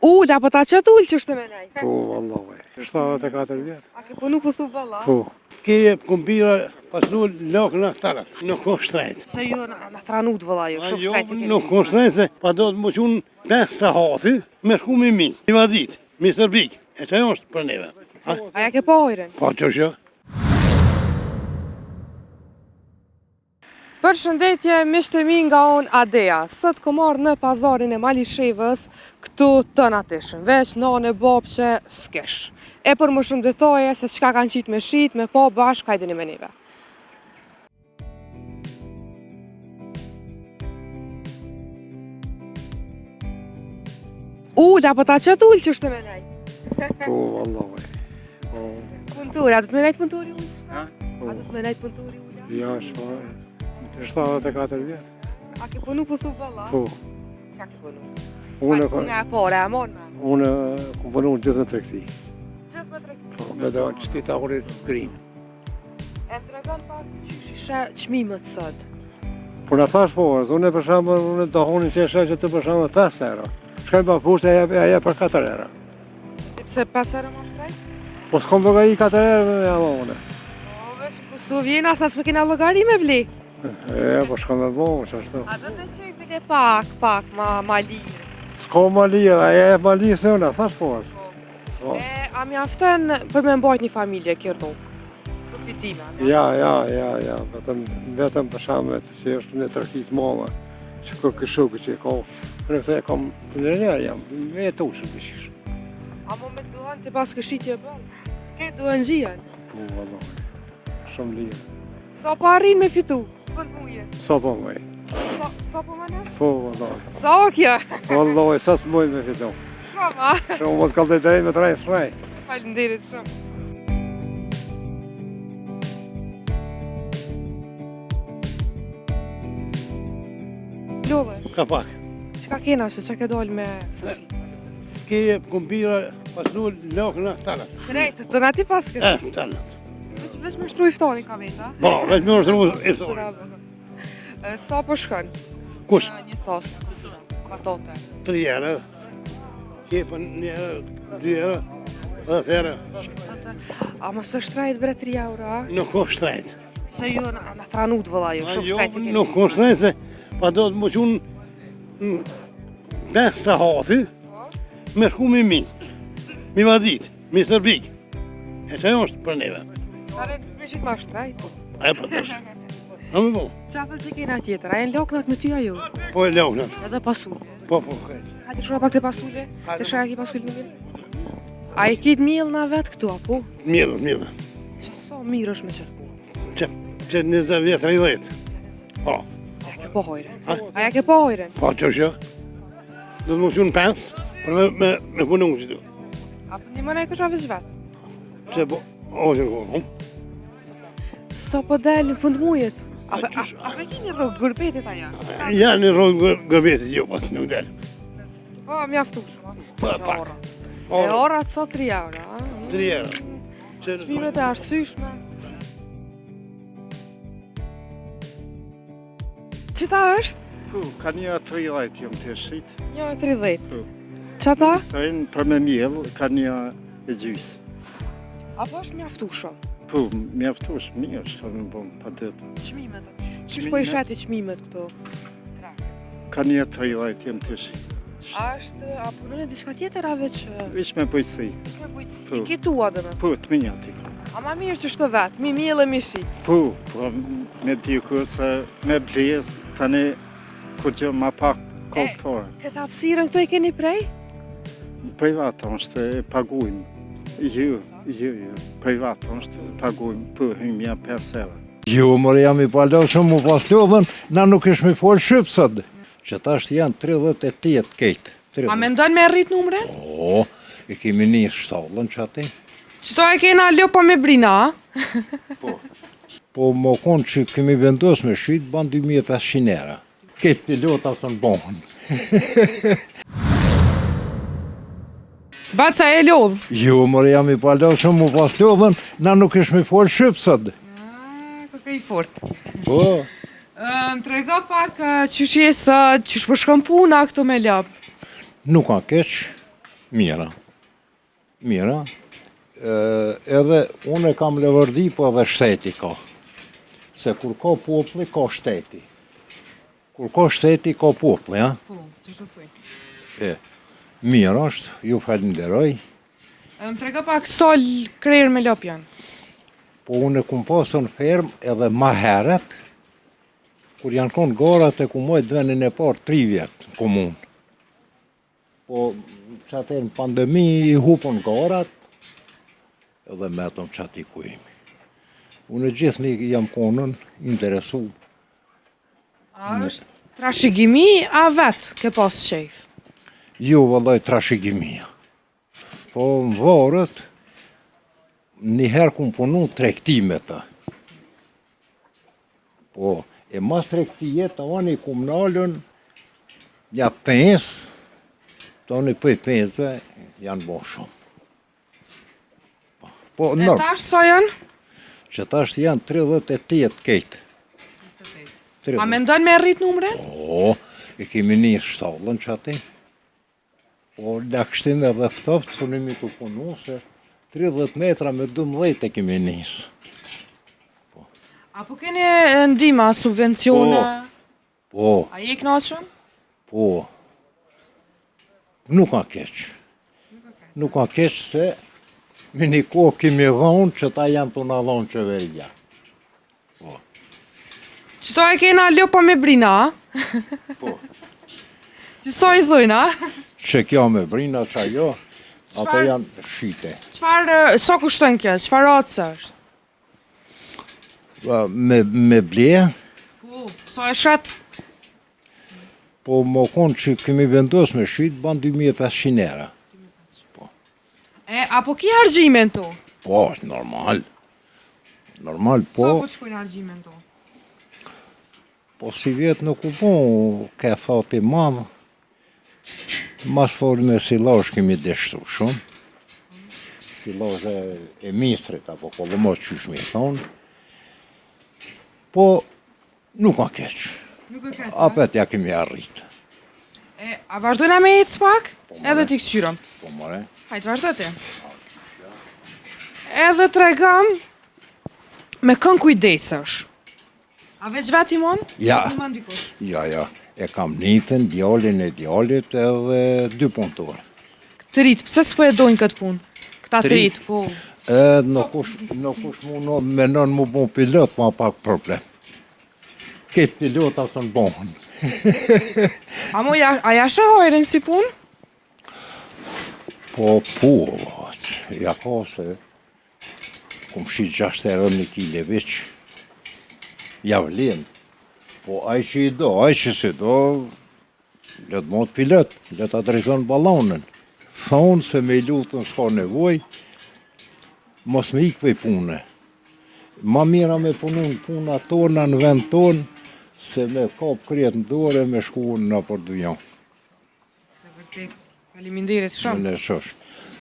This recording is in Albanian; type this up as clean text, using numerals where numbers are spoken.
Ula, po ta qëtë ullë që është të menej? Po, vallaj. 74 vjetë. A ke punu po thu balla? Po. Ke kumbira pas null lokën e këtarat. Nuk ko shtrejt. Se jo në tranut vëlla jo, shumë shtrejt e keni. Nuk ko shtrejt se pa do të më qunë 5 sahati me shkumi mi. I vadit, mi sërbik. E që është për neve. Aja ke po ojren? Po që shë. Përshëndetje, miqtë e mi nga unë Adea. Sot ko marrë në pazarin e Malishevës këtu të natishën. Veç nane babë që s'kesh. E për më shumë detaje se çka kanë qitë me shit, me pa bashkë, hajdeni me neve. Ula, po ta qëtë ullë që është të menej? Po, vallaj. Po. Punturi, a të të menejt punturi ullë? Ha? A të të menejt punturi ullë? Ja, shfarë. 74 vjetë. A ke punu po thu balla? Po. Qa ke punu? Unë Puna e pare, e mon me? Unë ku punu gjithë me tregti. Gjithë me tregti? Po, me do qytetarit grinë. E më tregon pak që ishe qmimet sot? Po në thash po, unë për shambë, unë të honin që eshe që të për shambë 5 euro. Shkaj pa pushtë e je për 4 euro. Pse 5 euro më shtrejt? Po s'kom logari 4 euro me java une. O, veç ku su vjena, sa s'me kena logari me vli? E, po shkom me bo, që ashtu. A do të që i bile pak, ma lirë. S'ko ma lirë, e ma lirë se unë, thash po është. Po. E, a mjafton për me mbajt një familje kjo rrugë? Përfitime? Ja, vetëm për shambë që është në tërkit molla, që ko këshuke që ko, në këtë e kom të nërënjarë jam, me e tushë të shish. A mo me duhan të pas këshitje bëllë? Ke duhan gjien? Po, vallaj, shumë lirë. Sa pa arrin me fitu? Pënd muje? Sa po mëj? Sa po më në? Po, vallaj. Sa o kja? Vallaj, sa të mëj me fitu. Shumë, a? Shumë mos ka të drej me të rajnë shraj. Falenderit shumë. Lodhe, Ka pak. qka kena që që ke dollë me fushit? Ke kumbira pas null lokën e këtarat. Krejt, të nati pas këtë? Këtarat. Vesh me shtru iftarin ka veta? Po, veç me nështru iftarin. Bravo. Sa po shkën? Kush? Një thos, katote. 3 euro. Ke për 1 euro, 2 euro, 10 euro. A më së shtrajt bre 3 euro, a? Nuk ko shtrejt. Se jo në tranut vëlla jo, shumë shtrajt e keni. Nuk ko shtrejt se pa do të më qunë 5 sahati me shkumi mi. Mi vadit, mi sërbik. E që është për neve. Are me shik ma shtrajt? E për të shë. A me bo? Qatë që kena tjetër, a e në loknat me ty a jo? Po e loknat. Edhe pasulje. Po, kajtë. Hajde shoha pak të pasulje, të shaka ki pasulje në mirë. A e kitë milë na vetë këtu, apo? Mjëllë. Që sa mirë është me qëtë punë? Që 20 vjetë 30. Po. A ke po hojren? A ke po hojren? Po që shë. Do të më qunë 5, për me punu që du. A për një mëne e kësha vëzh vetë? Që po, o që kohë. Sa po delë në fund mujet? A për kini rrugë gërbetit aja? Ja në rrugë gërbetit jo, pas nuk delë. Po, mjaftu shumë, Po, që pak. orat. E orat sa 3 euro, a? 3 euro. Qmimet e arsyshme. Qëta është? Po, ka një 30 jam të shqit. Një 30. Po. Qëta? Sajnë për me mjellë, ka një e gjysë. Apo është mjaftu shumë? Po, mjaftush, mirë është ka në bëmë, pa dëtë. Qmimet atë. Qish po i sheti qmimet këto? Ka një 30 jam të shqit. A është, a punën e diçka tjetër a veç? Vish me bujësi. Me bujqësi. Po. I kitua dhe me. Po, të minjati. A ma mirë që shto vetë, mi mjellë e mi shi. Po, me diku se me bljes, tani ku gjë ma pak kohëtore. Këta hapësirën këto i keni prej? Privata është e pagujmë. Jo. Privata është pagujmë, po, hymja 5 euro. Jo, mërë jam i paldoshëm, mu pas lodhen, na nuk ishme folë shqipë sot. Që ta është janë 38 kejtë. A me ndonë me rrit numre? O, e kemi një shtallën që ati. Qëto e kena lopa me brina, a? Po më konë që kemi vendos me shqit, ban 2500 euro. Ketë pilota së në bohën. Baca e lodhë. Jo, mërë jam i paldoshëm, mu pas lodhen, na nuk ishme folë shqipë sot. Këke i fort. Po. Më trega pak qysh jesë, qysh po shkon puna këto me lop. Nuk ka keq. Mira. Mira. Edhe unë e kam levërdi, po edhe shteti ka. Se kur ka populli, ka shteti. Kur ka shteti, ka populli, ja? Po, ç'është thuj. Mirë është, ju falenderoj. Më trega pak sa krerë me lop janë. Po unë e kum pasën ferm edhe ma heret, kur janë konë garat e ku mojt venin e parë 3 vjetë komunë. Po që atër në pandemi i hupën garat, edhe metëm që ati ku imi. Unë gjithë një jam konën interesu. A është trashëgimi, a vetë ke pas qejf? Jo, vëllaj trashëgimia. Po në varët, njëherë kum punu tregtime ta. Po, e mas tregtije të ani kum nalën, ja 5, të ani pëj 5 janë bo shumë. Po, E tash sa janë? që tash janë 38 kejtë. A mendojnë me rrit numre? Po, e kemi një shtallën që ati. Po, lakshtim edhe këtoft, sunimi të punu, se 30 metra me 12 e kemi njësë. Apo keni ndima, subvencione? Po, A je i knaqëm? po, nuk ka keq. Nuk ka keq se me një kohë kemi dhonë që ta janë të në dhonë qeveria. Qëto e kena lopa me brina, a? Po. Qëso i thujnë, a? Që kjo me brina që ajo, ato Çfarë- janë shite. Sa kushton kjo? Çfarë atës është? Me ble, Po, sa e shet? po më konë që kemi vendos me shit, ban 2500 euro. Apo ki argjimen tu? Po, është normal. Normal, Sa po po, të shkojnë argjimen tu? po si vjetë nuk u po, ke thati madhë. Mas forme silazh kemi deshtu shumë. Silazh e mistrit, apo kolomos qysh mi thonë. Po, nuk ka keq. Nuk e keq, Apet ja kemi arrit. A vazhdojna me ecë pak? Edhe ti këqyrom. Po, more. Hajtë vazhdo ti. Edhe të regam me kën kujdesësh. A veç veti mon? Ja. Nuk më ndikosh. Ja, e kam nitën, djallin e djallit edhe 2 punëtorë. Të rritë, pse s'po e dojnë këtë punë? Këta të rritë, po. Nuk kush mu menon mu bon pilot, ma pak problem. Këtë pilota së në bohën. A ja shëhojrin si punë? Po, ja ka se kum shi 6 euro 1 kile veç, ja vlen. Po aj që i do, aj që si do, le të mot pilot, le të drejton balonën. Thonë se me i lutën s'ka nevoj, mos me ikë për pune. Ma mira me punu në puna tona në vend tonë, se me kap kretë në dore me shku në për dujon. Se vërtet, faleminderit shumë. Në shosh.